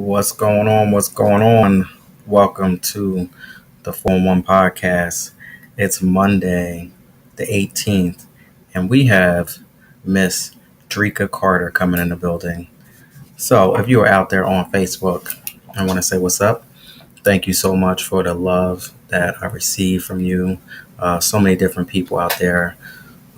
What's going on? What's going on? Welcome to the 411 podcast. It's Monday, the 18th, and we have Miss Drika Carter coming in the building. So, if you are out there on Facebook, I want to say what's up. Thank you so much for the love that I received from you. So many different people out there.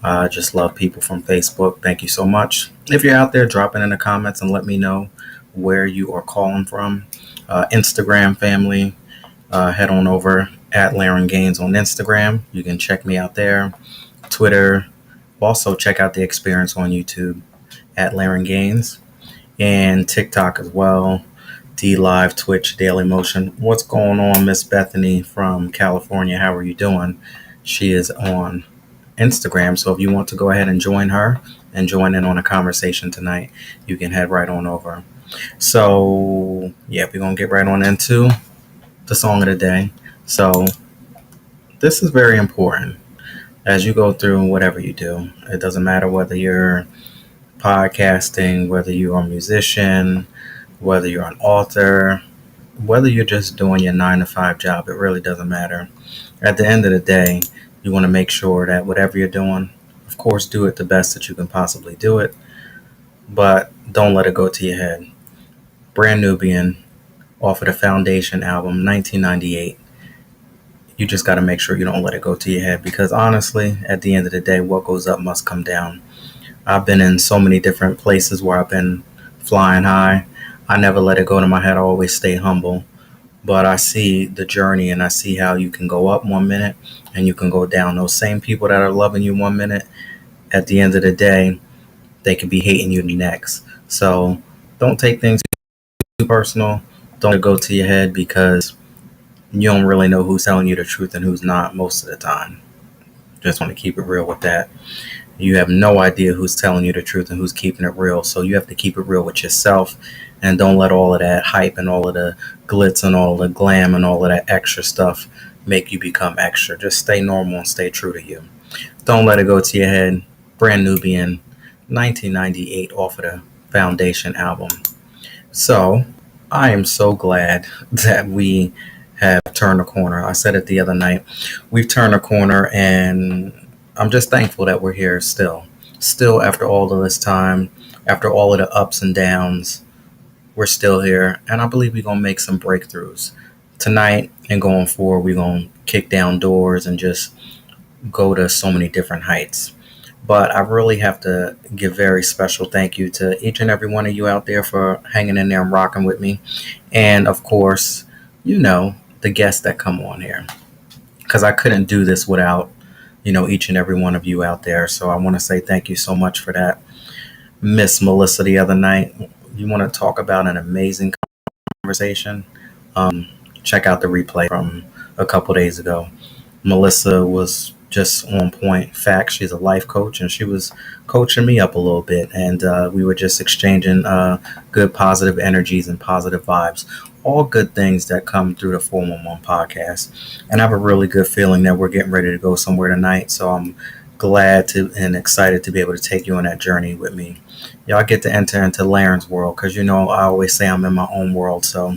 I just love people from Facebook. Thank you so much. If you're out there, drop it in the comments and let me know where you are calling from. Instagram family, head on over at Laren Gaines on Instagram. You can check me out there. Twitter. Also, check out the experience on YouTube at Laren Gaines and TikTok as well. D Live, Twitch, Daily Motion. What's going on, Miss Bethany from California? How are you doing? She is on Instagram. So if you want to go ahead and join her and join in on a conversation tonight, you can head right on over. So yeah, we're gonna get right on into the song of the day. So this is very important as you go through whatever you do. It doesn't matter whether you're podcasting, whether you're a musician, whether you're an author, whether you're just doing your 9 to 5 job. It really doesn't matter. At the end of the day, you want to make sure that whatever you're doing, of course, do it the best that you can possibly do it, but don't let it go to your head. Brand Nubian off of the Foundation album, 1998. You just got to make sure you don't let it go to your head because honestly, at the end of the day, what goes up must come down. I've been in so many different places where I've been flying high. I never let it go to my head. I always stay humble. But I see the journey and I see how you can go up 1 minute and you can go down. Those same people that are loving you 1 minute, at the end of the day, they could be hating you the next. So don't take things too personal. Don't go to your head because you don't really know who's telling you the truth and who's not most of the time. Just want to keep it real with that. You have no idea who's telling you the truth and who's keeping it real. So you have to keep it real with yourself and don't let all of that hype and all of the glitz and all of the glam and all of that extra stuff make you become extra. Just stay normal and stay true to you. Don't let it go to your head. Brand Nubian, 1998 off of the Foundation album. So I am so glad that we have turned a corner. I said it the other night. We've turned a corner and I'm just thankful that we're here still. Still, after all of this time, after all of the ups and downs, we're still here. And I believe we're going to make some breakthroughs. Tonight and going forward, we're going to kick down doors and just go to so many different heights. But I really have to give very special thank you to each and every one of you out there for hanging in there and rocking with me. And of course, the guests that come on here. Because I couldn't do this without each and every one of you out there. So I want to say thank you so much for that. Miss Melissa the other night, you want to talk about an amazing conversation? Check out the replay from a couple days ago. Melissa was just on point. In fact, she's a life coach and she was coaching me up a little bit. And we were just exchanging good positive energies and positive vibes. All good things that come through the 411 podcast. And I have a really good feeling that we're getting ready to go somewhere tonight. So I'm glad and excited to be able to take you on that journey with me. Y'all get to enter into Laren's world because, I always say I'm in my own world. So,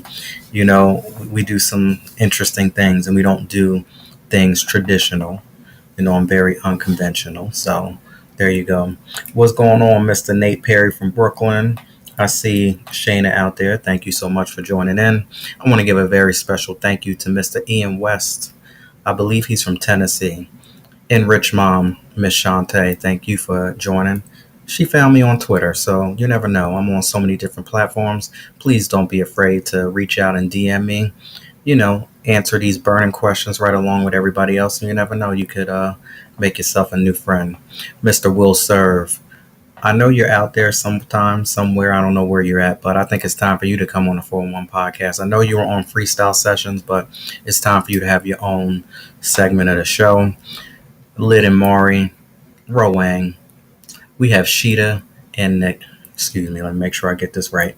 we do some interesting things and we don't do things traditional. I'm very unconventional. So there you go. What's going on, Mr. Nate Perry from Brooklyn? I see Shayna out there. Thank you so much for joining in. I want to give a very special thank you to Mr. Ian West. I believe he's from Tennessee. Enrich Mom, Miss Shantae, thank you for joining. She found me on Twitter, so you never know. I'm on so many different platforms. Please don't be afraid to reach out and DM me. Answer these burning questions right along with everybody else. And you never know, you could make yourself a new friend. Mr. Will Serve. I know you're out there sometime, somewhere. I don't know where you're at, but I think it's time for you to come on the 411 podcast. I know you were on freestyle sessions, but it's time for you to have your own segment of the show. Lid and Mari, Roang. We have Sheeta and Nick. Excuse me, let me make sure I get this right.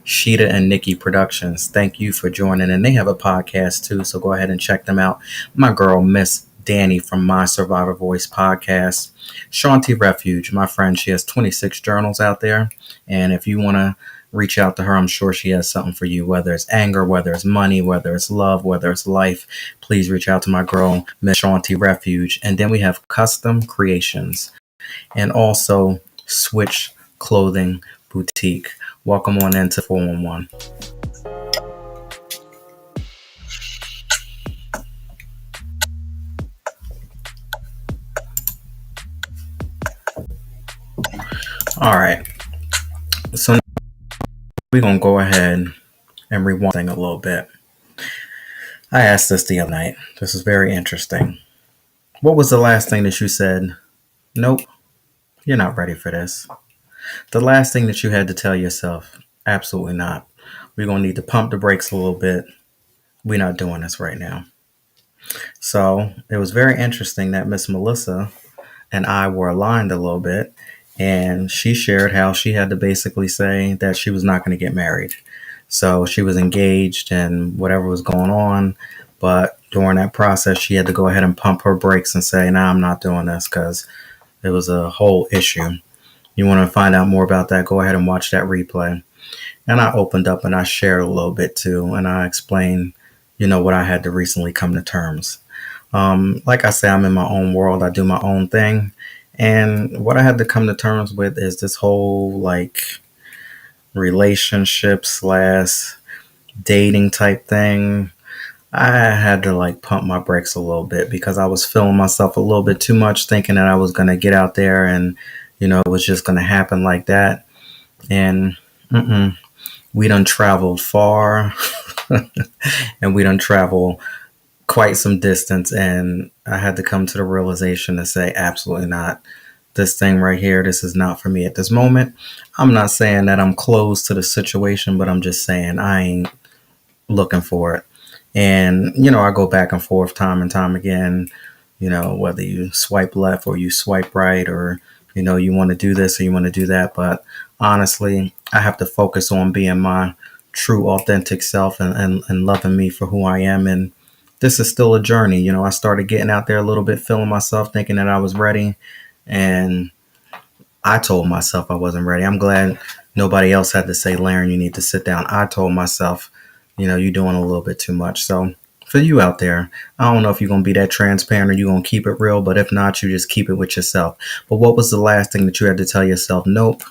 Sheeta and Nikki Productions. Thank you for joining. And they have a podcast too, so go ahead and check them out. My girl, Miss Danny from My Survivor Voice podcast. Shanti Refuge, my friend, she has 26 journals out there. And if you want to reach out to her. I'm sure she has something for you, whether it's anger, whether it's money, whether it's love, whether it's life. Please reach out to my girl, Miss Shanti Refuge. And then we have Custom Creations and also Switch Clothing Boutique. Welcome on into 411. All right. So we're going to go ahead and rewind thing a little bit. I asked this the other night. This is very interesting. What was the last thing that you said? Nope, you're not ready for this. The last thing that you had to tell yourself? Absolutely not. We're going to need to pump the brakes a little bit. We're not doing this right now. So it was very interesting that Miss Melissa and I were aligned a little bit. And she shared how she had to basically say that she was not going to get married. So she was engaged and whatever was going on. But during that process, she had to go ahead and pump her brakes and say, nah, I'm not doing this because it was a whole issue. You want to find out more about that, go ahead and watch that replay. And I opened up and I shared a little bit too. And I explained, what I had to recently come to terms. Like I say, I'm in my own world. I do my own thing. And what I had to come to terms with is this whole relationship slash dating type thing. I had to pump my brakes a little bit because I was feeling myself a little bit too much, thinking that I was going to get out there and, it was just going to happen like that. And we done traveled far and we done traveled quite some distance. And I had to come to the realization to say, absolutely not. This thing right here, this is not for me at this moment. I'm not saying that I'm closed to the situation, but I'm just saying I ain't looking for it. And, I go back and forth time and time again, whether you swipe left or you swipe right or, you want to do this or you want to do that. But honestly, I have to focus on being my true authentic self and loving me for who I am. And this is still a journey. I started getting out there a little bit, feeling myself, thinking that I was ready. And I told myself I wasn't ready. I'm glad nobody else had to say, Laren, you need to sit down. I told myself, you're doing a little bit too much. So for you out there, I don't know if you're going to be that transparent or you're going to keep it real, but if not, you just keep it with yourself. But what was the last thing that you had to tell yourself? Nope,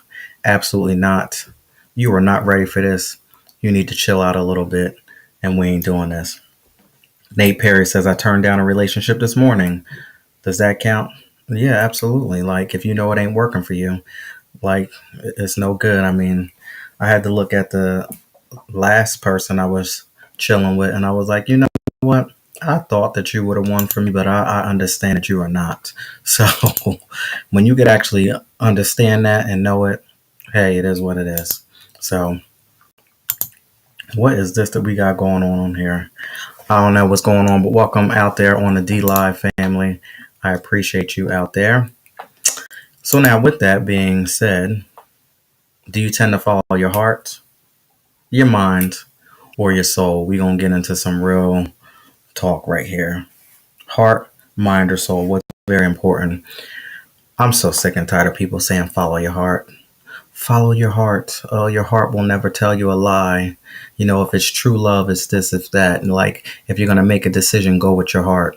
absolutely not. You are not ready for this. You need to chill out a little bit and we ain't doing this. Nate Perry says, I turned down a relationship this morning. Does that count? Yeah, absolutely. If you know it ain't working for you, it's no good. I mean, I had to look at the last person I was chilling with and I was like, you know what? I thought that you would have won for me, but I understand that you are not. So when you could actually understand that and know it, hey, it is what it is. So what is this that we got going on here? I don't know what's going on, but welcome out there on the D Live family. I appreciate you out there. So now with that being said, do you tend to follow your heart, your mind, or your soul? We're going to get into some real talk right here. Heart, mind, or soul, what's very important. I'm so sick and tired of people saying follow your heart. Follow your heart. Oh, your heart will never tell you a lie. If it's true love, it's this, it's that. And if you're going to make a decision, go with your heart.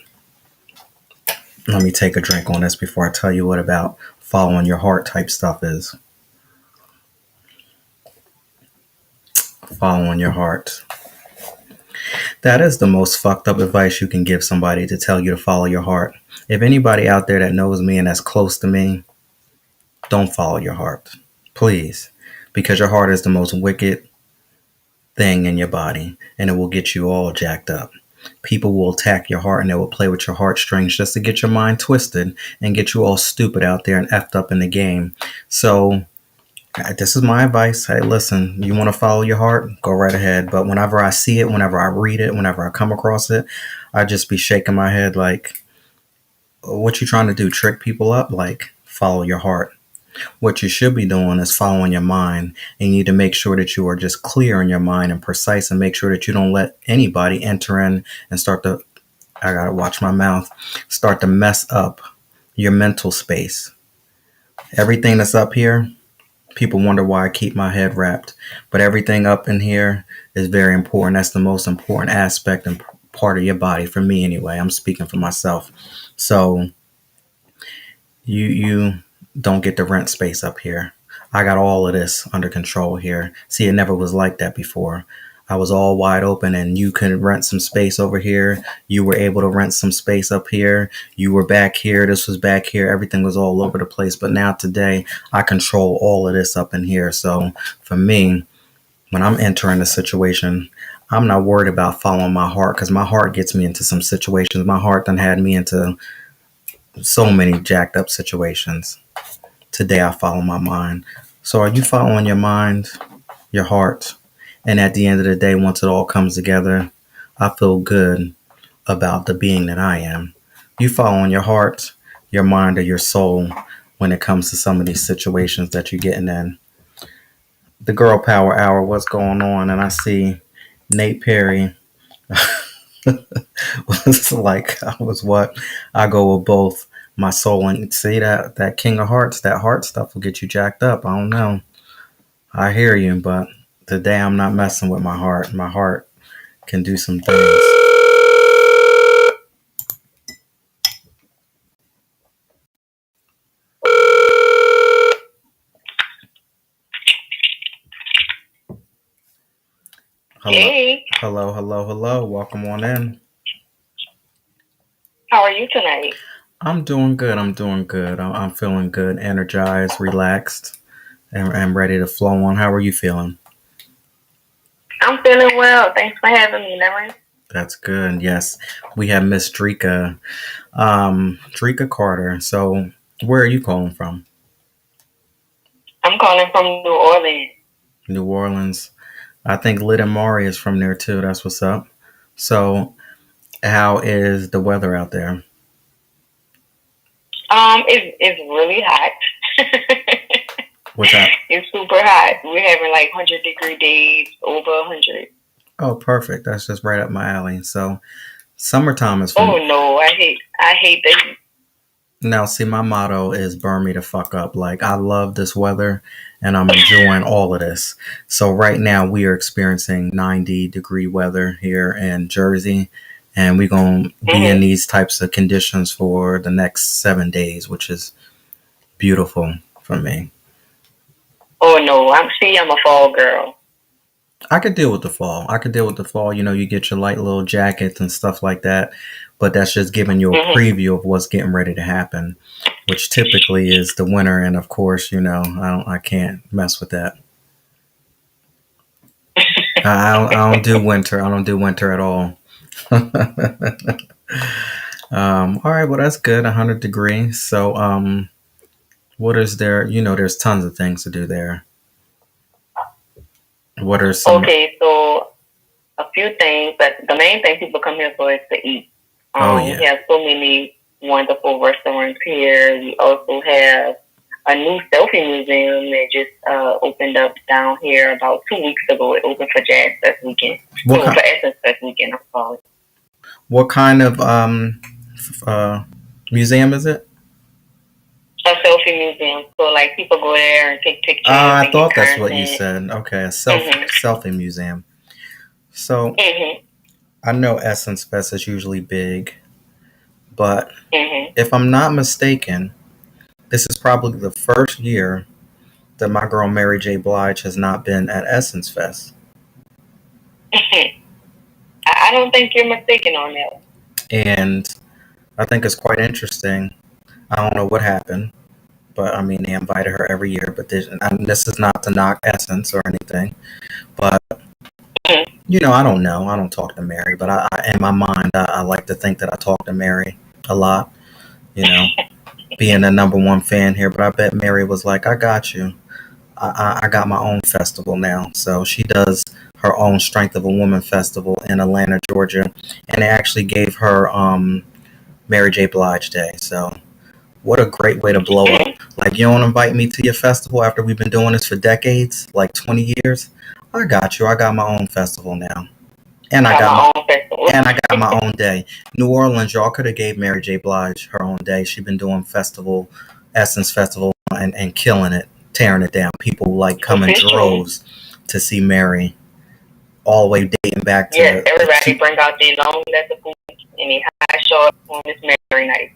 Let me take a drink on this before I tell you what about following your heart type stuff is. Following your heart. That is the most fucked up advice you can give somebody, to tell you to follow your heart. If anybody out there that knows me and that's close to me, don't follow your heart. Please. Because your heart is the most wicked thing in your body and it will get you all jacked up. People will attack your heart and they will play with your heartstrings just to get your mind twisted and get you all stupid out there and effed up in the game. So this is my advice. Hey, listen, you want to follow your heart? Go right ahead. But whenever I see it, whenever I read it, whenever I come across it, I just be shaking my head like, what you trying to do? Trick people up? Follow your heart. What you should be doing is following your mind. And you need to make sure that you are just clear in your mind and precise and make sure that you don't let anybody enter in and I got to watch my mouth, start to mess up your mental space. Everything that's up here, People wonder why I keep my head wrapped, but everything up in here is very important. That's the most important aspect and part of your body for me, anyway. I'm speaking for myself. So you don't get to rent space up here. I got all of this under control here. See, it never was like that before. I was all wide open and you could rent some space over here. You were able to rent some space up here. You were back here. This was back here. Everything was all over the place. But now today, I control all of this up in here. So for me, when I'm entering a situation, I'm not worried about following my heart because my heart gets me into some situations. My heart done had me into so many jacked up situations. Today I follow my mind. So are you following your mind, your heart? And at the end of the day, once it all comes together, I feel good about the being that I am. You following your heart, your mind, or your soul when it comes to some of these situations that you're getting in. The Girl Power Hour, what's going on? And I see Nate Perry was like, I was what? I go with both my soul and see that King of Hearts, that heart stuff will get you jacked up. I don't know. I hear you, but today I'm not messing with my heart. My heart can do some things. Hello, Hey, hello, hello, hello. Welcome on in. how are you tonight? I'm doing good. I'm doing good. I'm feeling good, energized, relaxed, and ready to flow on. How are you feeling? I'm feeling well. Thanks for having me, Lemon. That's good. Yes, we have Miss Drika, Drika Carter. So, where are you calling from? I'm calling from New Orleans. New Orleans. I think Lit and Mari is from there too. That's what's up. So, how is the weather out there? It's really hot. What's that? It's super hot. We're having like 100-degree days, over 100. Oh, perfect. That's just right up my alley. So, summertime is Oh from no, I hate the heat. now. See, my motto is burn me the fuck up. Like, I love this weather and I'm enjoying all of this. So, right now, we are experiencing 90-degree weather here in Jersey. And we're going to be in Hmm. these types of conditions for the next 7 days, which is beautiful for me. Oh no, I'm a fall girl. I could deal with the fall. I could deal with the fall. You know, you get your light little jackets and stuff like that, but that's just giving you a Hmm. preview of what's getting ready to happen, which typically is the winter. And of course, I can't mess with that. I don't do winter. I don't do winter at all. All right, well that's good. 100 degrees. So, what is there? You know, there's tons of things to do there. What are some? Okay, so a few things, but the main thing people come here for is to eat. Oh We yeah. have so many wonderful restaurants here. We also have a new selfie museum that just opened up down here about 2 weeks ago. It opened for Jazz Fest weekend. What No, kind? for Essence Fest weekend. I'm sorry. What kind of uh museum is it? A selfie museum. So like people go there and take pictures I and get thought that's what you content. said. Okay, a Mhm. selfie museum. So Mhm. I know Essence Fest is usually big, but Mhm. if I'm not mistaken, this is probably the first year that my girl Mary J. Blige has not been at Essence Fest. I don't think you're mistaken on that. And I think it's quite interesting. I don't know what happened, but I mean, they invited her every year. But this is not to knock Essence or anything, but Mhm. I don't know. I don't talk to Mary, but in my mind, I like to think that I talk to Mary a lot. You know, being the number one fan here, but I bet Mary was like, "I got you. I got my own festival now." So she does her own Strength of a Woman festival in Atlanta, Georgia, and they actually gave her Mary J. Blige Day. So what a great way to blow up! Like, you don't invite me to your festival after we've been doing this for decades, like 20 years. I got you. I got my own festival now, and I Got got my my own festival. and I got my own day. New Orleans, y'all could have gave Mary J. Blige her own day. She's been doing Essence Festival, and killing it, tearing it down. People like come in Officially. droves to see Mary, all the way dating back Yes, to the everybody two. bring out their long leather boots and their high shorts on this Mary night.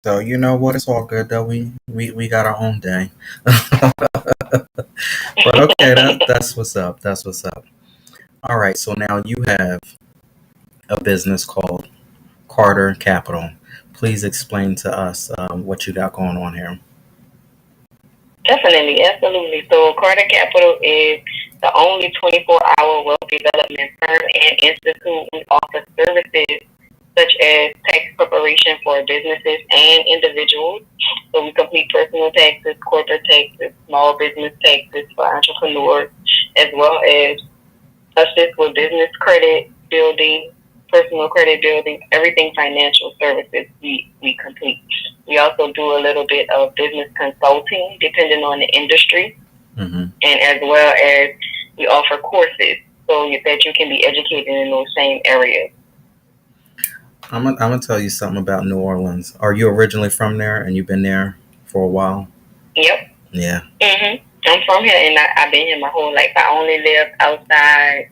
So you know what? It's all good though. We got our own day. But okay, that's what's up. That's what's up. All right. So now you have a business called Carter Capital. Please explain to us what you got going on here. Definitely, absolutely. So Carter Capital is the only 24-hour wealth development firm and institute. We offer services such as tax preparation for businesses and individuals. So we complete personal taxes, corporate taxes, small business taxes for entrepreneurs, as well as assist with business credit building, personal credit building, everything financial services we complete. We also do a little bit of business consulting depending on the industry, Mm-hmm. and as well as we offer courses so that you can be educated in those same areas. I'm gonna tell you something about New Orleans. Are you originally from there and you've been there for a while? Yep. Yeah. I'm from here and I've been here my whole life. I only lived outside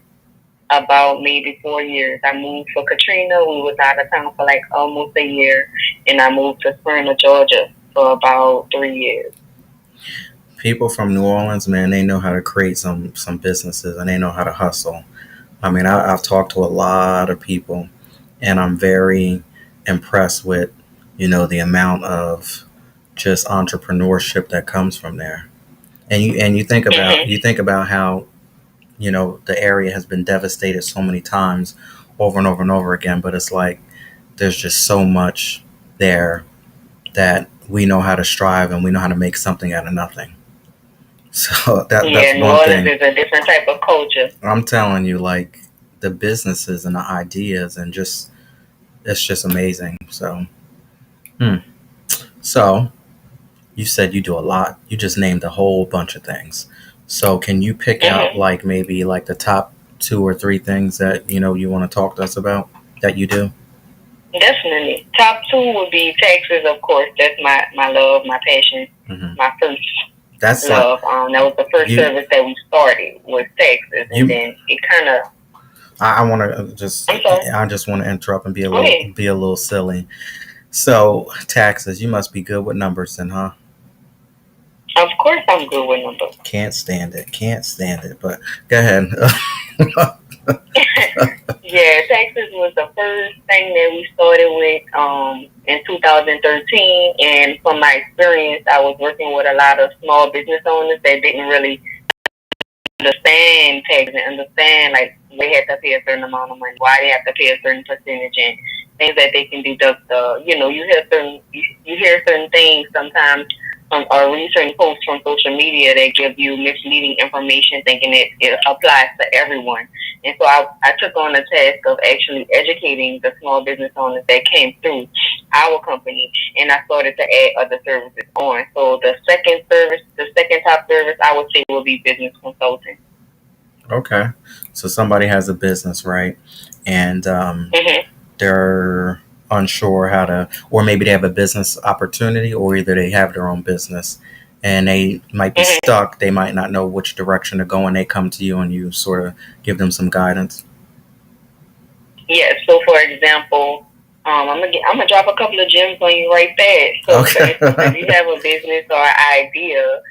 about maybe 4 years. I moved for Katrina. We was out of town for like almost a year, and I moved to Smyrna, Georgia for about 3 years. People from New Orleans, man, they know how to create some businesses and they know how to hustle. I mean, I've talked to a lot of people, and I'm very impressed with the amount of just entrepreneurship that comes from there. And you think about Mm-hmm. you think about how the area has been devastated so many times over and over and over again, but it's like there's just so much there that we know how to strive and we know how to make something out of nothing. So that's Yeah, New one Orleans thing is a different type of culture. I'm telling you, like the businesses and the ideas and just it's just amazing. So, hmm. So you said you do a lot. You just named a whole bunch of things. So can you pick out Mm-hmm. like maybe like the top two or three things that you want to talk to us about that you do? Definitely. Top two would be taxes, of course. That's my love, my passion, Hmm. my first That's like love. That was the first you service that we started was taxes, and you. then it kind of. I want to just I'm sorry. I just want to interrupt and Go ahead. be a little silly. So taxes, you must be good with numbers, then, huh? Of course, I'm good with numbers. Can't stand it. Can't stand it. But go ahead. Yeah, taxes was the first thing that we started with in 2013. And from my experience, I was working with a lot of small business owners that didn't really understand taxes and understand like they had to pay a certain amount of money, why they have to pay a certain percentage, and things that they can deduct. You hear certain things sometimes or read certain posts from social media that give you misleading information, thinking it applies to everyone. And so I took on the task of actually educating the small business owners that came through our company, and I started to add other services on. So the second top service, I would say would be business consulting. Okay. So somebody has a business, right? And Mm-hmm. they're unsure how to, or maybe they have a business opportunity, or either they have their own business and they might be Mm-hmm. stuck. They might not know which direction to go, and they come to you and you sort of give them some guidance. Yeah. So for example, I'm gonna drop a couple of gems on you right there. So for Okay. instance, if you have a business or an idea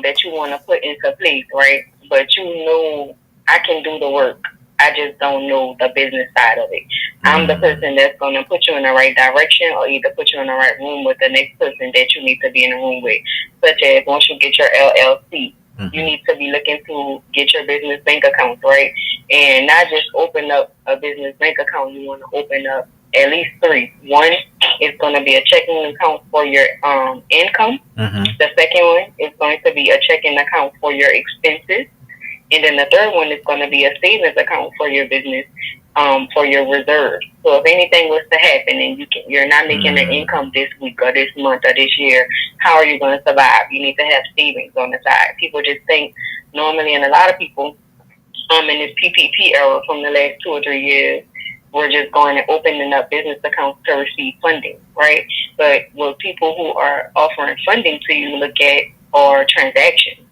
that you want to put into place, right? But you know I can do the work. I just don't know the business side of it. I'm the Mm, person that's gonna put you in the right direction, or either put you in the right room with the next person that you need to be in the room with. Such as once you get your LLC, you mm-hmm. need to be looking to get your business bank accounts, right? And not just open up a business bank account. You want to open up at least three. One is going to be a checking account for your income. Mm-hmm. The second one is going to be a checking account for your expenses, and then the third one is going to be a savings account for your business, for your reserves. So if anything was to happen and you're not making an Mm. income this week or this month or this year, how are you going to survive? You need to have savings on the side. People just think normally, and a lot of people in this PPP era from the last 2 or 3 years, we're just going and opening up business accounts to receive funding, right? But what people who are offering funding to you look at or transactions.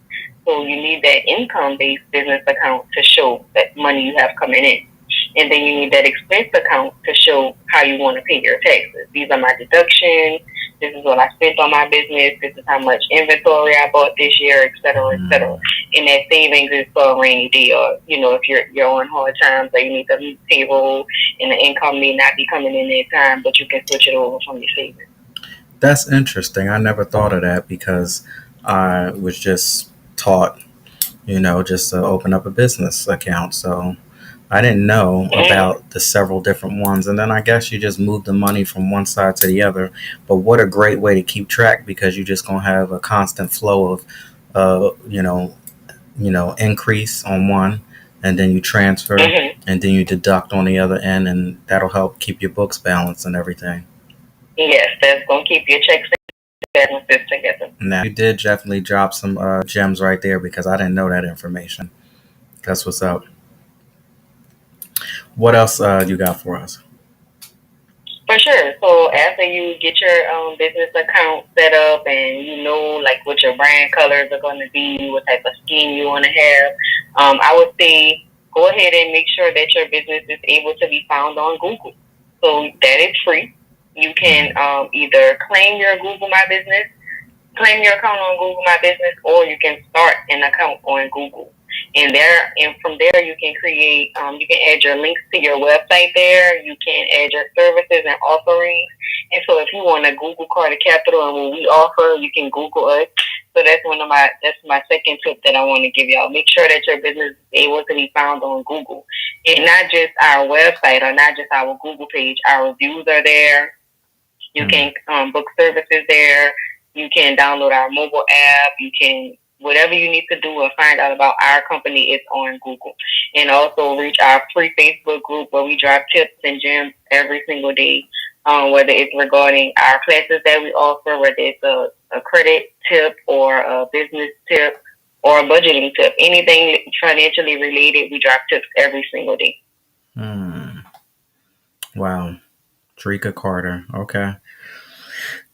So you need that income-based business account to show that money you have coming in. And then you need that expense account to show how you want to pay your taxes. These are my deductions. This is what I spent on my business. This is how much inventory I bought this year, et cetera, et cetera. Mm. And that savings is for a rainy day, or if you're on hard times, or you need to meet payroll, and the income may not be coming in that time, but you can switch it over from your savings. That's interesting. I never thought of that because I was just taught, just to open up a business account. So I didn't know Mm-hmm. about the several different ones. And then I guess you just move the money from one side to the other. But what a great way to keep track because you're just going to have a constant flow of, uh, you know, increase on one, and then you transfer, Mm-hmm. and then you deduct on the other end, and that'll help keep your books balanced and everything. Yes, that's gonna keep your checks and balances together. Now, you did definitely drop some gems right there because I didn't know that information. That's what's up. What else you got for us? For sure. So after you get your business account set up and you know like what your brand colors are going to be, what type of scheme you want to have, I would say go ahead and make sure that your business is able to be found on Google. So that is free. You can Mm. either claim your account on Google My Business, or you can start an account on Google. And from there you can you can add your links to your website there. You can add your services and offerings. And so if you want to Google Carter Capital and what we offer, you can Google us. So that's my second tip that I want to give y'all. Make sure that your business is able to be found on Google, and not just our website or not just our Google page. Our reviews are there. You Mm. can book services there. You can download our mobile app. You can whatever you need to do or find out about our company is on Google. And also reach our free Facebook group where we drop tips and gems every single day. Whether it's regarding our classes that we offer, whether it's a credit tip or a business tip or a budgeting tip, anything financially related, we drop tips every single day. Mm. Wow. Trika Carter. Okay.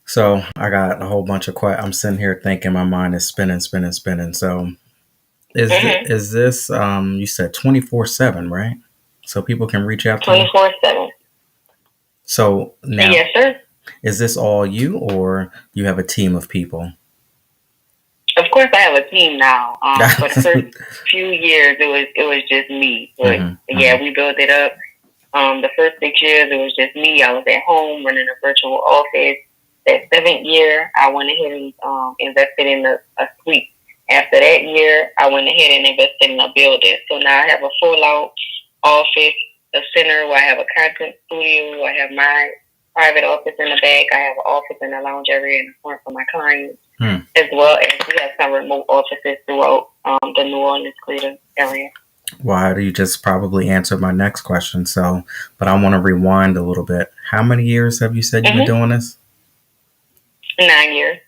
So I got a whole bunch of questions. I'm sitting here thinking my mind is spinning, spinning, spinning. So Mm-hmm. is this you said 24/7, right? So people can reach out to you. 24/7. So now, Yes, sir. is this all you or you have a team of people? Of course, I have a team now. For the first few years, it was just me. But Hmm. yeah, Hmm. we built it up. The first 6 years, it was just me. I was at home running a virtual office. That seventh year, I went ahead and invested in a suite. After that year, I went ahead and invested in a building. So now I have a full out office, a center where I have a content studio. I have my private office in the back. I have an office in the lounge area in the front for my clients, Hmm. as well as we have some remote offices throughout the New Orleans greater area. Well, you just probably answered my next question. So, but I want to rewind a little bit. How many years have you said you've been Mm-hmm. doing this? 9 years.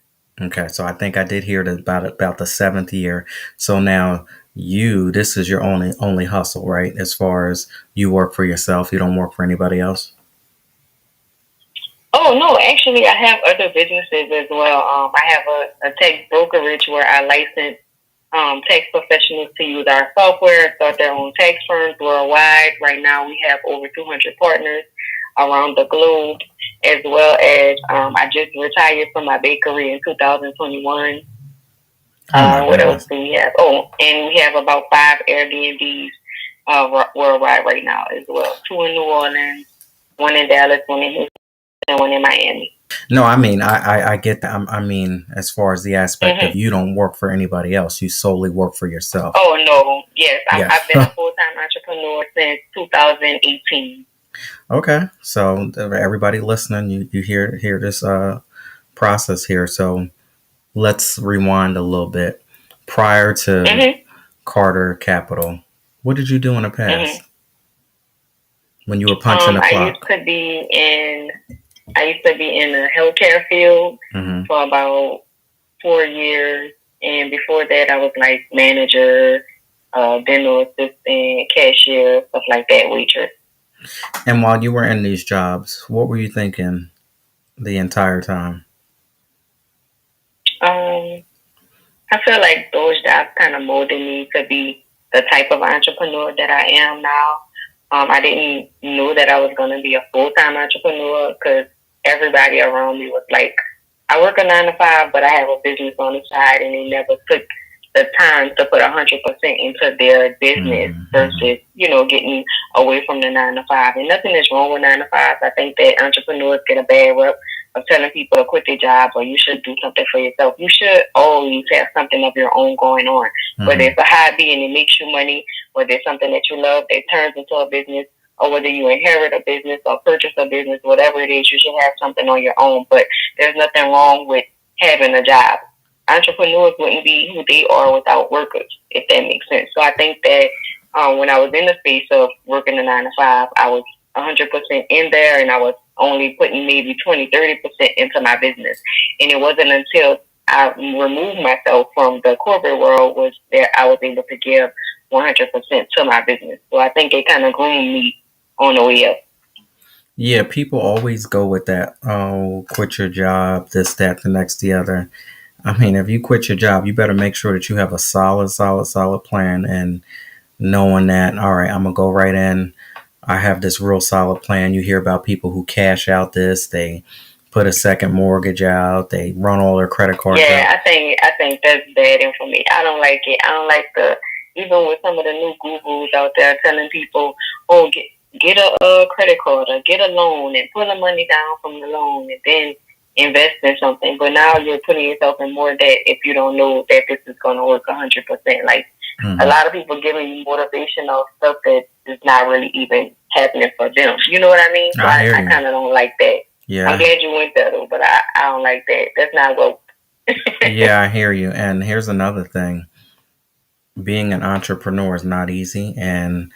Okay, so I think I did hear that about the seventh year. So now this is your only hustle, right? As far as you work for yourself, you don't work for anybody else. Oh no, actually, I have other businesses as well. I have a tax brokerage where I license tax professionals to use our software, start their own tax firms worldwide. Right now, we have over 200 partners around the globe, as well as I just retired from my bakery in 2021. Oh my What else goodness! do we have? Oh, and we have about 5 Airbnbs worldwide right now as well. Two in New Orleans, one in Dallas, one in Houston, and one in Miami. No, I mean I get that. I mean, as far as the aspect of Mm-hmm. you don't work for anybody else, you solely work for yourself. Oh no, yes, Yeah. I've been a full time entrepreneur since 2018. Okay. So everybody listening, you hear this process here. So let's rewind a little bit. Prior to Mm-hmm. Carter Capital, what did you do in the past Mm-hmm. when you were punching the I used clock? to be in I used to be in the healthcare field Hmm. for about 4 years, and before that, I was like manager, dental assistant, cashier, stuff like that, waitress. And while you were in these jobs, what were you thinking the entire time? Um, I feel like those jobs kind of molded me to be the type of entrepreneur that I am now. I didn't know that I was going to be a full time entrepreneur because everybody around me was like, I work a 9 to 5, but I have a business on the side, and they never took the time to put 100% into their business Mm-hmm. versus, getting away from the 9 to 5. And nothing is wrong with 9 to 5s. I think that entrepreneurs get a bad rep of telling people to quit their job or you should do something for yourself. You should always have something of your own going on, whether Mm-hmm. it's a hobby and it makes you money, whether it's something that you love that turns into a business, or whether you inherit a business or purchase a business, whatever it is, you should have something on your own. But there's nothing wrong with having a job. Entrepreneurs wouldn't be who they are without workers, if that makes sense. So I think that when I was in the space of working a 9 to 5, I was 100% in there, and I was only putting maybe 20, 30% into my business. And it wasn't until I removed myself from the corporate world was that I was able to give 100% to my business. So I think it kind of groomed me on the way up. Yeah, people always go with that. Oh, quit your job, this, that, the next, the other. I mean, if you quit your job, you better make sure that you have a solid plan and knowing that, all right, I'm going to go right in. I have this real solid plan. You hear about people who cash out this, they put a second mortgage out, they run all their credit cards Yeah, up. I think that's bad information. I don't like it. I don't like the even with some of the new gurus out there telling people, oh, get a credit card or get a loan and pull the money down from the loan and then invest in something. But now you're putting yourself in more debt if you don't know that this is going to work 100%. Like a Hmm. lot of people giving you motivational stuff that is not really even happening for them. You know what I mean? So I hear I you. kind of don't like that. I'm Yeah. glad you went there though, but I don't like that. That's not what. Yeah, I hear you. And here's another thing. Being an entrepreneur is not easy, and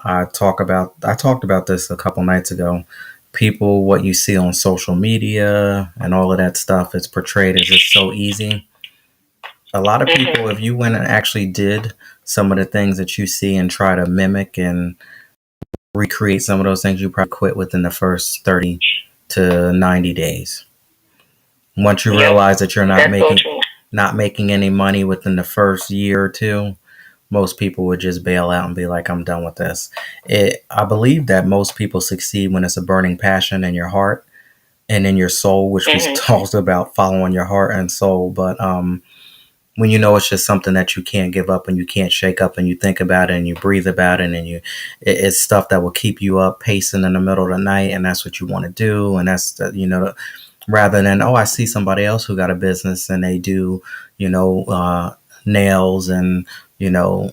I talked about this a couple nights ago. People, what you see on social media and all of that stuff is portrayed as it's so easy. A lot of people, if Hmm. you went and actually did some of the things that you see and try to mimic and recreate some of those things, you probably quit within the first 30 to 90 days. Once you Yep, realize that you're that's so true. not making any money within the first year or two, most people would just bail out and be like, I'm done with this. I believe that most people succeed when it's a burning passion in your heart and in your soul, which we Hmm. talked about following your heart and soul. But when you know it's just something that you can't give up and you can't shake up and you think about it and you breathe about it and it's stuff that will keep you up pacing in the middle of the night and that's what you want to do. And that's, rather than, oh, I see somebody else who got a business and they do, you know, nails and, you know,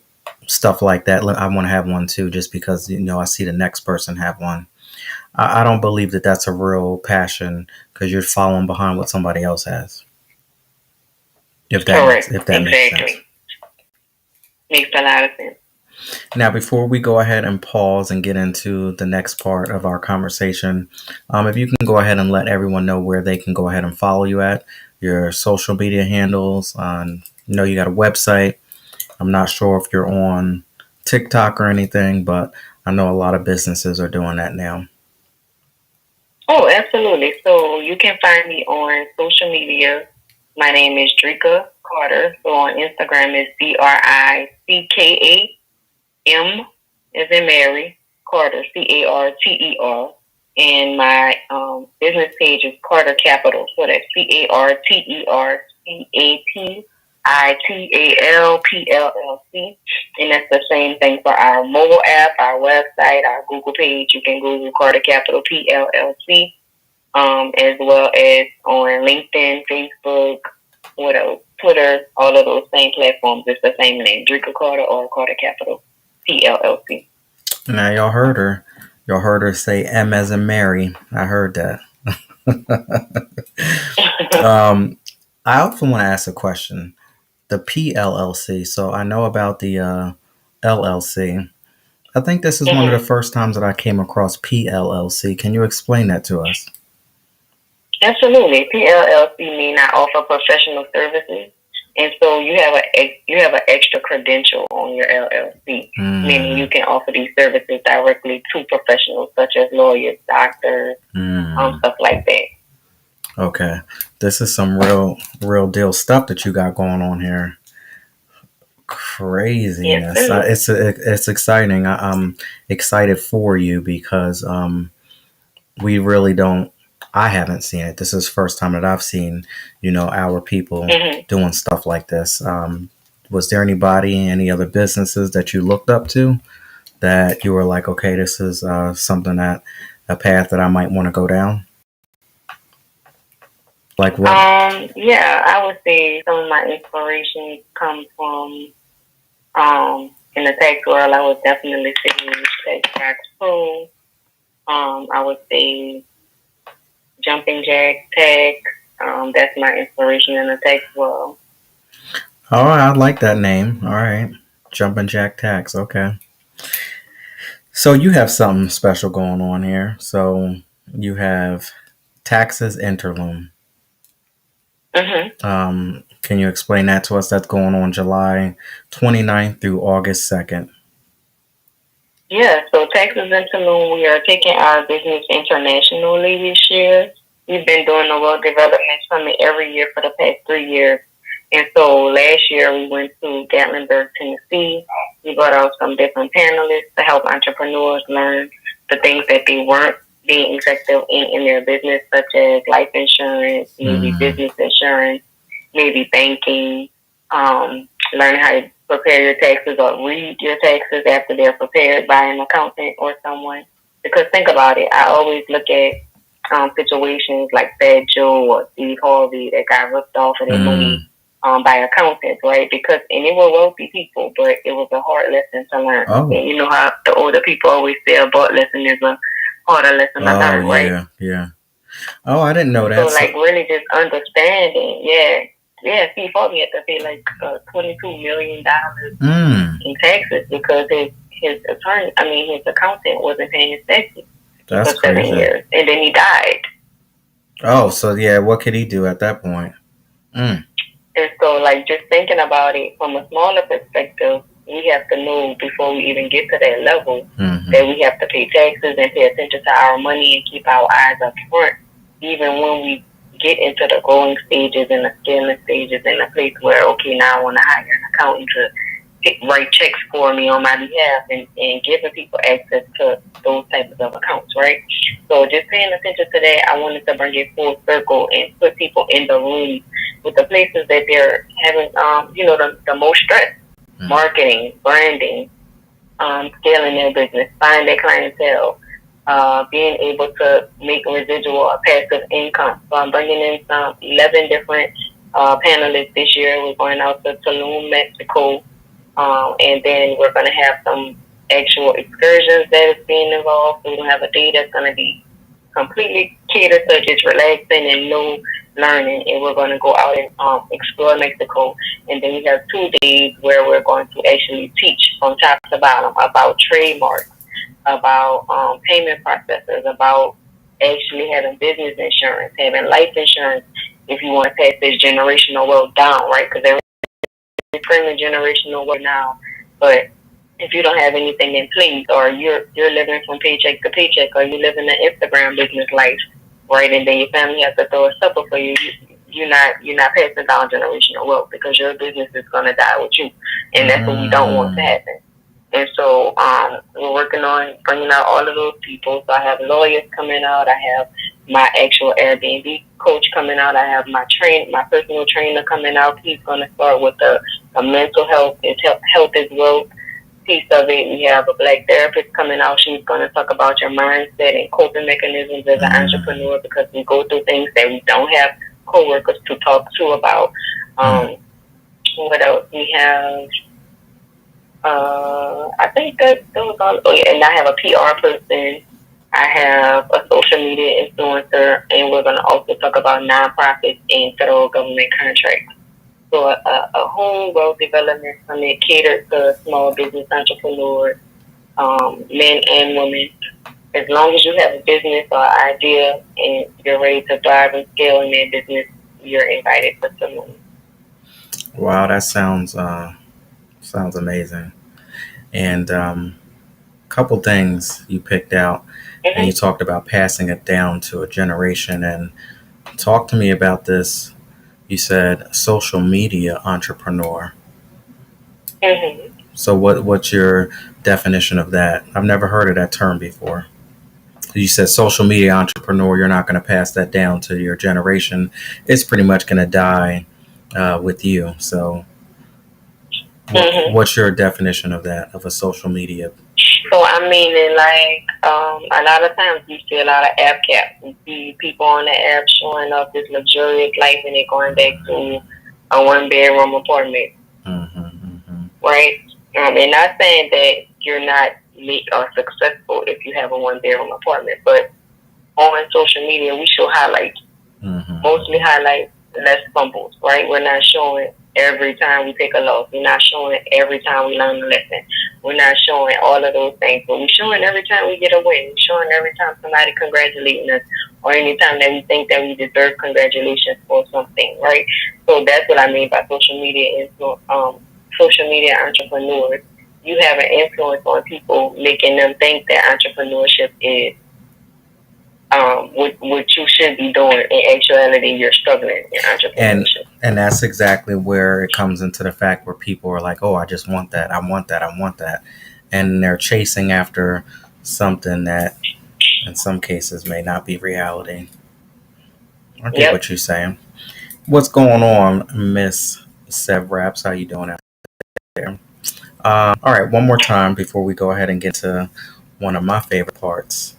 stuff like that. I want to have one too, just because, I see the next person have one. I don't believe that that's a real passion because you're following behind what somebody else has. Correct. If that makes sense. Exactly. Makes a lot of sense. Now, before we go ahead and pause and get into the next part of our conversation, if you can go ahead and let everyone know where they can go ahead and follow you at, your social media handles. You got a website. I'm not sure if you're on TikTok or anything, but I know a lot of businesses are doing that now. Oh, absolutely. So you can find me on social media. My name is Drika Carter. So on Instagram is DRICKAM as in Mary Carter, CARTER. And my business page is Carter Capital. So that's CARTERCAPITALPLLC. And that's the same thing for our mobile app, our website, our Google page. You can Google Carter Capital PLLC, as well as on LinkedIn, Facebook, what else? Twitter, all of those same platforms. It's the same name, Drika Carter or Carter Capital PLLC. Now, y'all heard her. Y'all heard her say M as in Mary. I heard that. um, I often want to ask a question. The PLLC. So I know about the LLC. I think this is one of Hmm. the first times that I came across PLLC. Can you explain that to us? Absolutely. PLLC mean I offer professional services. And so you have an extra credential on your LLC, meaning you Mm, can offer these services directly to professionals such as lawyers, doctors, mm. stuff like that. Okay, this is some real deal stuff that you got going on here. Yes, Craziness. sir. It's exciting. I'm excited for you because we really don't. I haven't seen it. This is the first time that I've seen, our people Hmm. doing stuff like this. Was there anybody, any other businesses that you looked up to that you were like, okay, this is something that a path that I might want to go down? Like what? Yeah, I would say some of my inspirations come from in the tax world. I would definitely say tax pro. I would say jumping jack tax. That's my inspiration in the tax world. Oh, I like that name. All right, Jumping Jack Tax. Okay. So you have something special going on here. So you have Taxes Interlume. Hmm. Can you explain that to us? That's going on July 29th through August 2nd. Yeah, so Texas and Tulum, we are taking our business internationally this year. We've been doing the World Development Summit every year for the past 3 years. And so last year we went to Gatlinburg, Tennessee. We brought out some different panelists to help entrepreneurs learn the things that they weren't being effective in their business, such as life insurance, maybe Mm, business insurance, maybe banking, learn how to prepare your taxes or read your taxes after they're prepared by an accountant or someone. Because think about it, I always look at situations like Fat Joe or Steve Harvey that got ripped off of their money mm. by accountants, right? And they were wealthy people, but it was a hard lesson to learn. Oh, And you know how the older people always say a butt lesson is a harder lesson to oh learn, right? yeah, yeah. Oh, I didn't know So that. like So, really just understanding, yeah. Steve Harvey had to pay like $22 million mm, in taxes because his attorney, I mean his accountant wasn't paying his taxes that's for 7 crazy. years, and then he died. Oh, so yeah, what could he do at that point? Mm, And so like just thinking about it from a smaller perspective, we have to know before we even get to that level mm-hmm, that we have to pay taxes and pay attention to our money and keep our eyes up front, even when we get into the growing stages and the scaling stages in a place where okay now I want to hire an accountant to write checks for me on my behalf and giving people access to those types of accounts, right? So just paying attention to that, I wanted to bring it full circle and put people in the room with the places that they're having, the most stress, mm, marketing, branding, scaling their business, find their clientele, being able to make residual or passive income. So I'm bringing in some 11 different panelists this year. We're going out to Tulum, Mexico, and then we're going to have some actual excursions that is being involved. So we're going to have a day that's going to be completely catered to just relaxing and no learning. And we're going to go out and explore Mexico. And then we have 2 days where we're going to actually teach from top to bottom about trademarks, about payment processors, about actually having business insurance, having life insurance if you want to pass this generational wealth down, right? Because screaming generational wealth now, but if you don't have anything in place, or you're living from paycheck to paycheck, or you live in an Instagram business life, right, and then your family has to throw a supper for you, you're not passing down generational wealth because your business is gonna die with you, and that's what we don't want to mm. happen. And so we're working on bringing out all of those people. So I have lawyers coming out. I have my actual Airbnb coach coming out. I have my personal trainer coming out. He's going to start with a mental health and health as well piece of it. We have a black therapist coming out. She's going to talk about your mindset and coping mechanisms as an Mm, entrepreneur because we go through things that we don't have coworkers to talk to about. mm. What else? We have I think that was all. Oh yeah, and I have a PR person. I have a social media influencer, and we're going to also talk about nonprofits and federal government contracts. So a whole wealth development summit catered to small business entrepreneurs, men and women. As long as you have a business or idea and you're ready to thrive and scale in that business, you're invited for some. Wow, that sounds amazing. And couple things you picked out, and you Mm-hmm. talked about passing it down to a generation. And talk to me about this. You said social media entrepreneur. Mhm. So what's your definition of that? I've never heard of that term before. You said social media entrepreneur. You're not going to pass that down to your generation. It's pretty much going to die with you. So Mhm. what's your definition of that, of a social media? So I mean, and like a lot of times you see a lot of app caps. You see people on the app showing off this luxurious life, and they're going back to a one bedroom apartment, Mm-hmm, right? And not saying that you're not successful if you have a one bedroom apartment, but on social media we show highlights, mm-hmm, mostly highlights, less fumbles, right? We're not showing every time we take a loss. We're not showing every time we learn a lesson. We're not showing all of those things, but we're showing every time we get a win. We're showing every time somebody congratulating us, or anytime that we think that we deserve congratulations for something, right? So that's what I mean by social media social media entrepreneurs. You have an influence on people, making them think that entrepreneurship is what you should be doing. In actuality, you're struggling in and entrepreneurship. and that's exactly where it comes into the fact where people are like, oh, I just want that, I want that, I want that, and they're chasing after something that in some cases may not be reality. I get Yep. what you're saying. What's going on, Miss Sev Raps? How you doing out there? All right, one more time before we go ahead and get to one of my favorite parts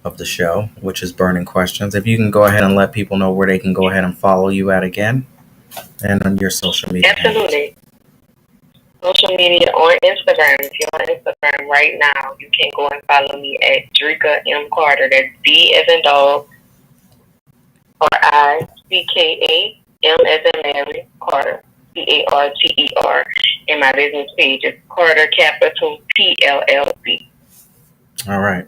of the show, which is burning questions. If you can go ahead and let people know where they can go ahead and follow you at again, and on your social media handles. Absolutely. Social media on Instagram. If you're on Instagram right now, you can go and follow me at Drika M Carter. That's D as in dog, RICKA, M as in Mary, Carter, CARTER. And my business page is Carter Capital PLLC. All right.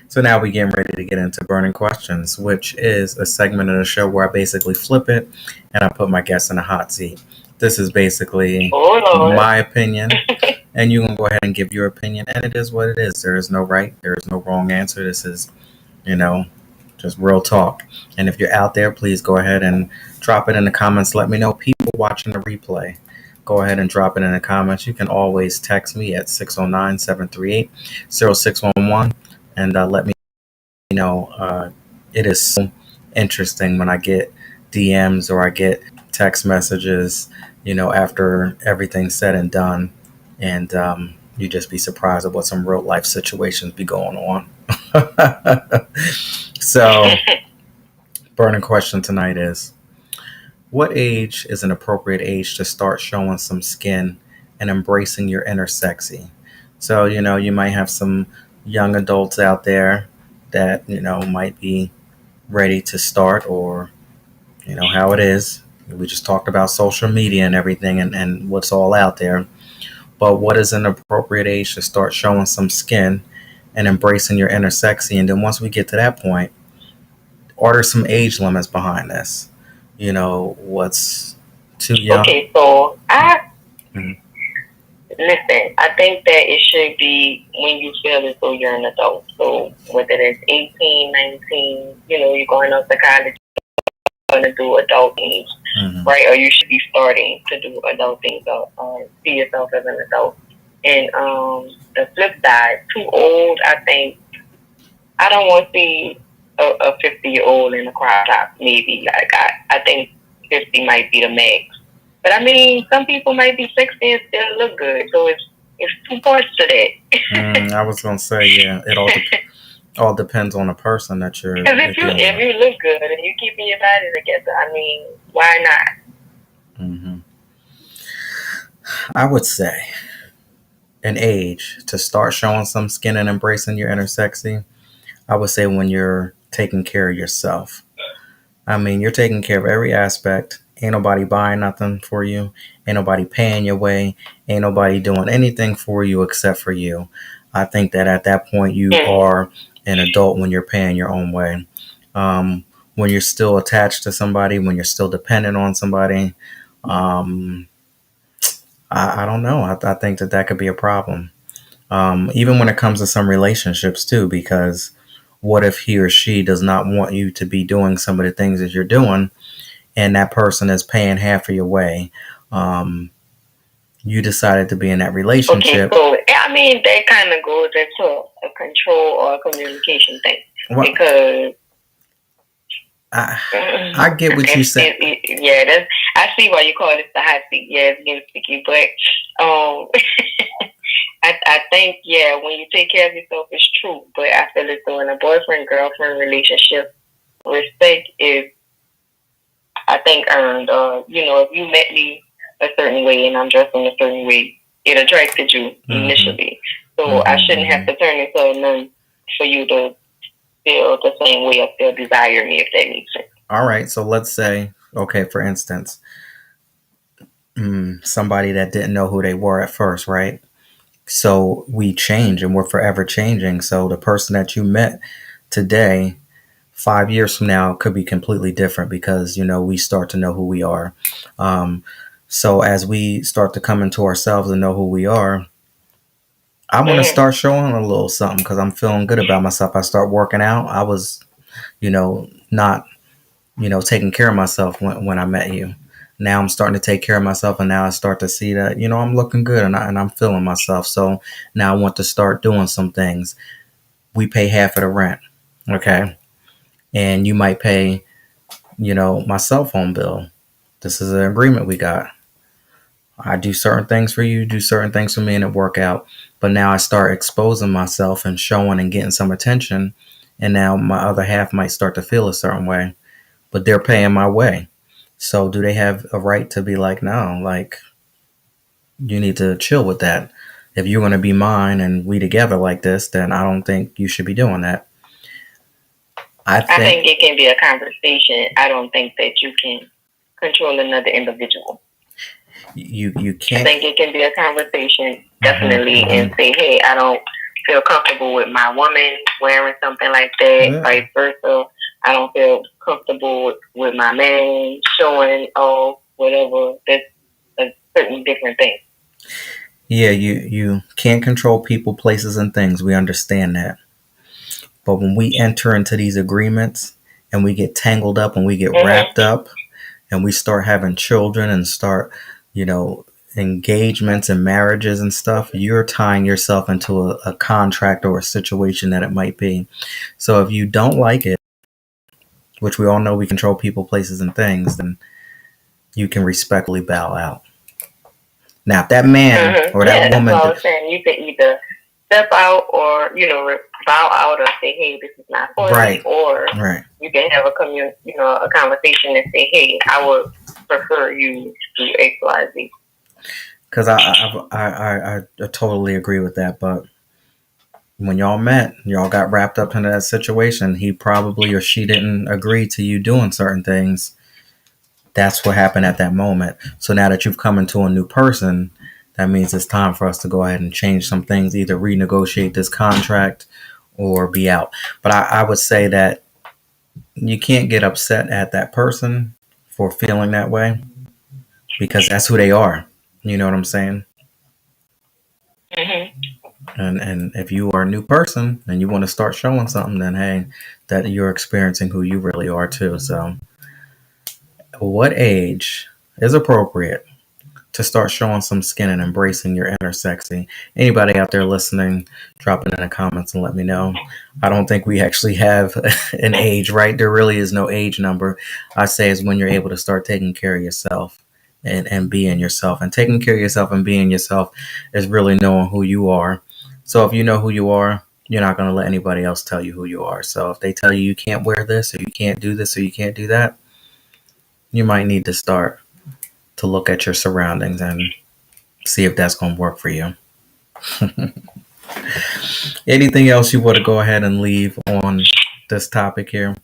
So now we getting ready to get into burning questions, which is a segment of the show where I basically flip it and I put my guests in a hot seat. This is basically Oh Lord. my opinion, and you can go ahead and give your opinion, and it is what it is. There is no right, there is no wrong answer. This is, you know, just real talk. And if you're out there, please go ahead and drop it in the comments. Let me know. People watching the replay, go ahead and drop it in the comments. You can always text me at 609-738-0611 and let me know. It is so interesting when I get DMs or I get text messages, after everything's said and done. And you just be surprised at what some real life situations be going on. So, burning question tonight is, what age is an appropriate age to start showing some skin and embracing your inner sexy? So, you might have some young adults out there that, might be ready to start, or, how it is. We just talked about social media and everything, and what's all out there. But what is an appropriate age to start showing some skin and embracing your inner sexy? And then once we get to that point, are there some age limits behind this? What's too young? Okay, so I Mhm. listen. I think that it should be when you feel as though you're an adult. So whether it's 18, 19, you're going off to college, you're going to do adult things, Mhm. right? Or you should be starting to do adult things or see yourself as an adult. And the flip side, too old. I think I don't want to see a 50-year-old in a crop top. Maybe like I think 50 might be the max. But I mean, some people might be 60 and still look good. So it's two parts to that. I was gonna say, yeah, it all depends on the person that Because you're dealing if with. you look good and you keeping your body together, I mean, why not? Hmm. I would say an age to start showing some skin and embracing your inner sexy. I would say when you're taking care of yourself. I mean, you're taking care of every aspect. Ain't nobody buying nothing for you. Ain't nobody paying your way. Ain't nobody doing anything for you except for you. I think that at that point you Mm. are an adult when you're paying your own way. When you're still attached to somebody, when you're still dependent on somebody, um, I don't know. I think that could be a problem. Even when it comes to some relationships too, because what if he or she does not want you to be doing some of the things that you're doing, and that person is paying half of your way? Um, You decided to be in that Okay, relationship. so I mean that kind of goes into a control or a communication thing Well, because I I get what you said. yeah, that's I see why you call this the hot seat. Yeah, it's getting sticky, but I think yeah, when you take care of yourself, it's true. But I feel as though in a boyfriend girlfriend relationship, respect is I think earned. If you met me a certain way and I'm dressing a certain way, it attracted you Mm-hmm. initially. So I Mm-hmm. shouldn't have to turn into a nun for you to feel the same way or still desire me, if that makes sense. All right. So let's say, okay, for instance, somebody that didn't know who they were at first, right? So we change and we're forever changing. So the person that you met today, 5 years from now, could be completely different because, we start to know who we are. Um, so as we start to come into ourselves and know who we are, I want to Mm-hmm. start showing a little something because I'm feeling good about myself. I start working out. I was, not, taking care of myself when I met you. Now I'm starting to take care of myself, and now I start to see that, I'm looking good and I'm feeling myself. So now I want to start doing some things. We pay half of the rent, okay? And you might pay, my cell phone bill. This is an agreement we got. I do certain things for you, do certain things for me, and it work out. But now I start exposing myself and showing and getting some attention, and now my other half might start to feel a certain way, but they're paying my way. So do they have a right to be like, no, like you need to chill with that? If you're going to be mine and we together like this, then I don't think you should be doing that. I I think think it can be a conversation. I don't think that you can control another individual. you I can't. think it can be a conversation, Hmm. definitely, and Hmm. say, hey, I don't feel comfortable with my woman wearing something like that, Yeah. vice versa. I don't feel comfortable with my man showing off whatever. That's a certain different thing. Yeah, you can't control people, places, and things. We understand that. But when we enter into these agreements and we get tangled up and we get wrapped Mm-hmm. up and we start having children and start, you know, engagements and marriages and stuff, you're tying yourself into a contract or a situation that it might be. So if you don't like it, which we all know we control people, places, and things, then you can respectfully bow out. Now, if that man Mm-hmm. or that Yeah, that's what woman, I was saying. You can either step out or bow out or say, "Hey, this is not for me," right, or right, you can have a conversation and say, "Hey, I would prefer you to do X, Y, Z." because I totally agree with that. But when y'all met, y'all got wrapped up into that situation. He probably or she didn't agree to you doing certain things. That's what happened at that moment. So now that you've come into a new person, that means it's time for us to go ahead and change some things, either renegotiate this contract or be out. But I would say that you can't get upset at that person for feeling that way because that's who they are. You know what I'm saying? Mm-hmm. And if you are a new person and you want to start showing something, then hey, that you're experiencing who you really are too. So, what age is appropriate to start showing some skin and embracing your inner sexy? Anybody out there listening, drop it in the comments and let me know. I don't think we actually have an age, right? There really is no age number. I say is when you're able to start taking care of yourself and being yourself. And taking care of yourself and being yourself is really knowing who you are. So if you know who you are, you're not going to let anybody else tell you who you are. So if they tell you you can't wear this or you can't do this or you can't do that, you might need to start to look at your surroundings and see if that's going to work for you. Anything else you want to go ahead and leave on this topic here?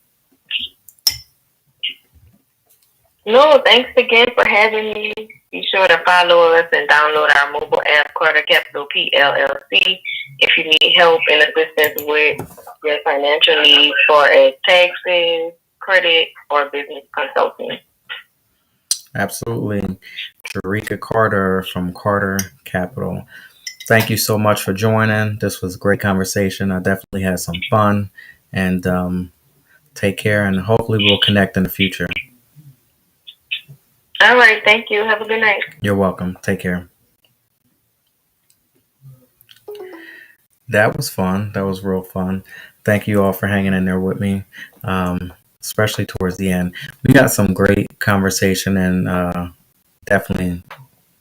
No, thanks again for having me. Be sure to follow us and download our mobile app, Carter Capital PLLC, if you need help and assistance with your financial needs for as taxes, credit, or business consulting. Absolutely. Sharika Carter from Carter Capital. Thank you so much for joining. This was a great conversation. I definitely had some fun. And take care. And hopefully, we'll connect in the future. All right, thank you. Have a good night. You're welcome. Take care. That was fun. That was real fun. Thank you all for hanging in there with me, especially towards the end. We got some great conversation and definitely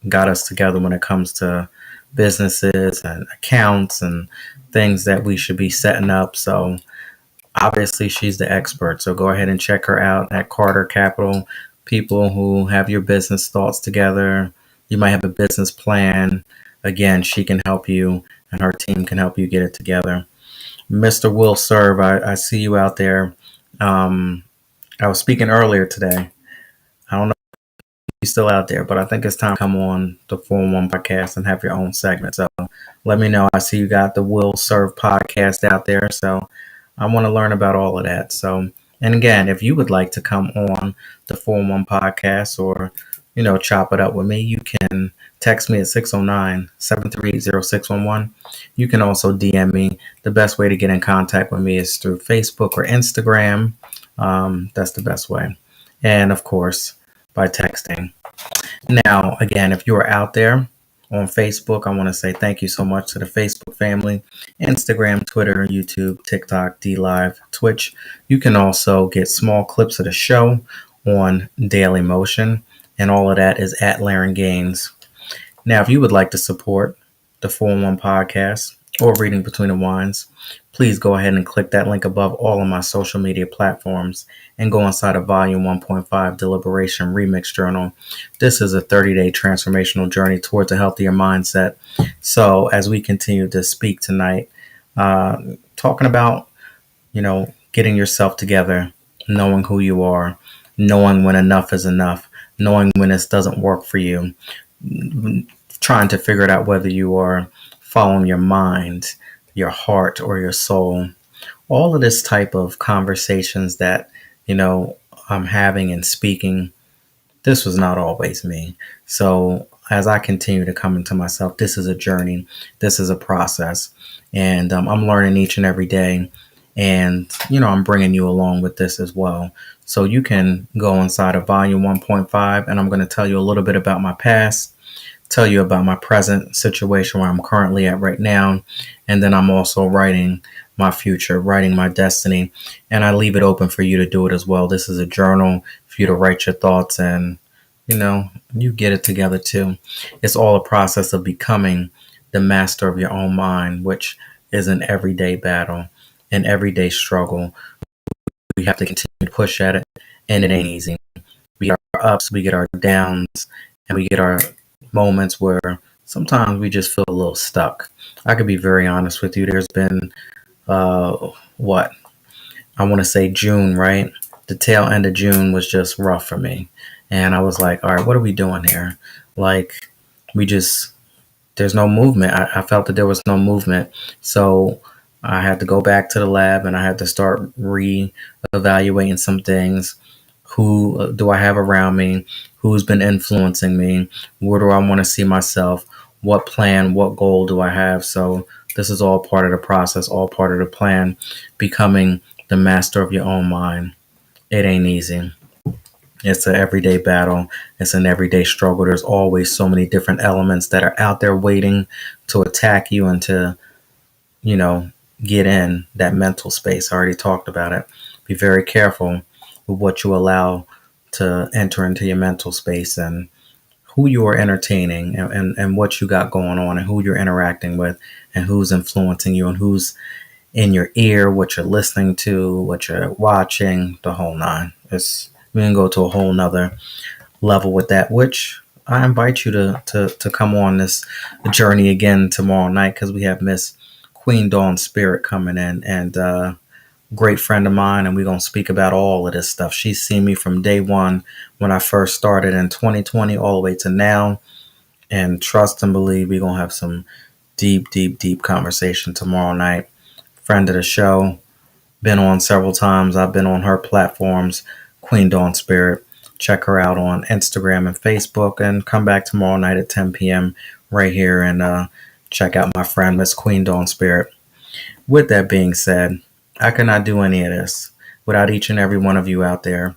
got us together when it comes to businesses and accounts and things that we should be setting up. So obviously she's the expert. So go ahead and check her out at Carter Capital. People who have your business thoughts together. You might have a business plan. Again, she can help you and her team can help you get it together. Mr. Will Serve, I see you out there. Um, I was speaking earlier today. I don't know you're still out there, but I think it's time to come on the 411 podcast and have your own segment. So let me know. I see you got the Will Serve podcast out there. So I want to learn about all of that. So, and again, if you would like to come on the 411 podcast or, chop it up with me, you can text me at 609-738-0611. You can also DM me. The best way to get in contact with me is through Facebook or Instagram. That's the best way. And of course, by texting. Now, again, if you are out there on Facebook, I want to say thank you so much to the Facebook family, Instagram, Twitter, YouTube, TikTok, D Live, Twitch. You can also get small clips of the show on Daily Motion, and all of that is at Laren Gaines. Now, if you would like to support the 411 podcast or Reading Between the Wines, please go ahead and click that link above all of my social media platforms and go inside of Volume 1.5 Deliberation Remix Journal. This is a 30-day transformational journey towards a healthier mindset. So, as we continue to speak tonight, talking about, getting yourself together, knowing who you are, knowing when enough is enough, knowing when this doesn't work for you, trying to figure it out whether you are following your mind, your heart, or your soul. All of this type of conversations that, I'm having and speaking, this was not always me. So as I continue to come into myself, this is a journey, this is a process, and I'm learning each and every day. And, I'm bringing you along with this as well. So you can go inside of volume 1.5, and I'm going to tell you a little bit about my past, tell you about my present situation where I'm currently at right now. And then I'm also writing my future, writing my destiny. And I leave it open for you to do it as well. This is a journal for you to write your thoughts and, you get it together too. It's all a process of becoming the master of your own mind, which is an everyday battle, an everyday struggle. We have to continue to push at it, and it ain't easy. We get our ups, we get our downs, and we get our moments where sometimes we just feel a little stuck. I could be very honest with you. There's been, what? I want to say June, right? The tail end of June was just rough for me. And I was like, all right, what are we doing here? Like, we just, there's no movement. I felt that there was no movement. So I had to go back to the lab and I had to start re-evaluating some things. Who do I have around me? Who's been influencing me? Where do I want to see myself? What plan, what goal do I have? So this is all part of the process, all part of the plan, becoming the master of your own mind. It ain't easy. It's an everyday battle. It's an everyday struggle. There's always so many different elements that are out there waiting to attack you and to, you know, get in that mental space. I already talked about it. Be very careful with what you allow to enter into your mental space and who you are entertaining and what you got going on and who you're interacting with and who's influencing you and who's in your ear, what you're listening to, what you're watching, the whole nine. We can go to a whole nother level with that, which I invite you to come on this journey again tomorrow night because we have Miss Queen Dawn Spirit coming in and great friend of mine, and we're going to speak about all of this stuff. She's seen me from day one when I first started in 2020 all the way to now, and trust and believe we're going to have some deep, deep, deep conversation tomorrow night. Friend of the show, been on several times. I've been on her platforms, Queen Dawn Spirit. Check her out on Instagram and Facebook, and come back tomorrow night at 10 p.m. right here and check out my friend, Miss Queen Dawn Spirit. With that being said, I could not do any of this without each and every one of you out there.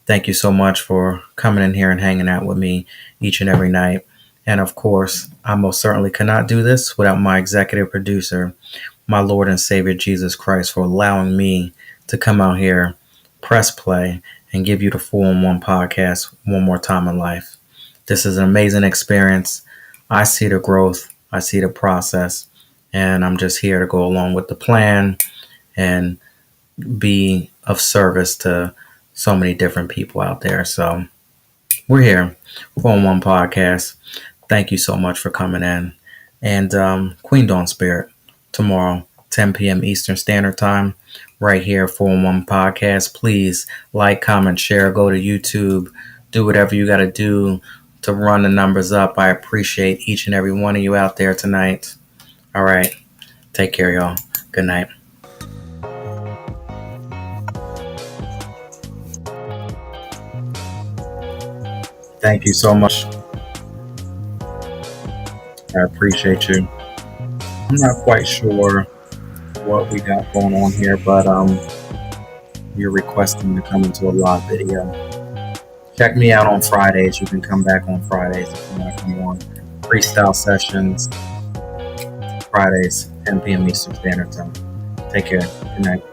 Thank you so much for coming in here and hanging out with me each and every night. And of course, I most certainly could not do this without my executive producer, my Lord and Savior Jesus Christ for allowing me to come out here, press play, and give you the 411 podcast one more time in life. This is an amazing experience. I see the growth, I see the process, and I'm just here to go along with the plan and be of service to so many different people out there. So we're here, 411 podcast. Thank you so much for coming in. And Queen Dawn Spirit, tomorrow, 10 p.m. Eastern Standard Time, right here, 411 Podcast. Please like, comment, share, go to YouTube, do whatever you got to do to run the numbers up. I appreciate each and every one of you out there tonight. All right. Take care, y'all. Good night. Thank you so much. I appreciate you. I'm not quite sure what we got going on here, but you're requesting to come into a live video. Check me out on Fridays. You can come back on Fridays if you want to come on. Freestyle sessions, Fridays, 10 p.m. Eastern Standard Time. Take care. Good night.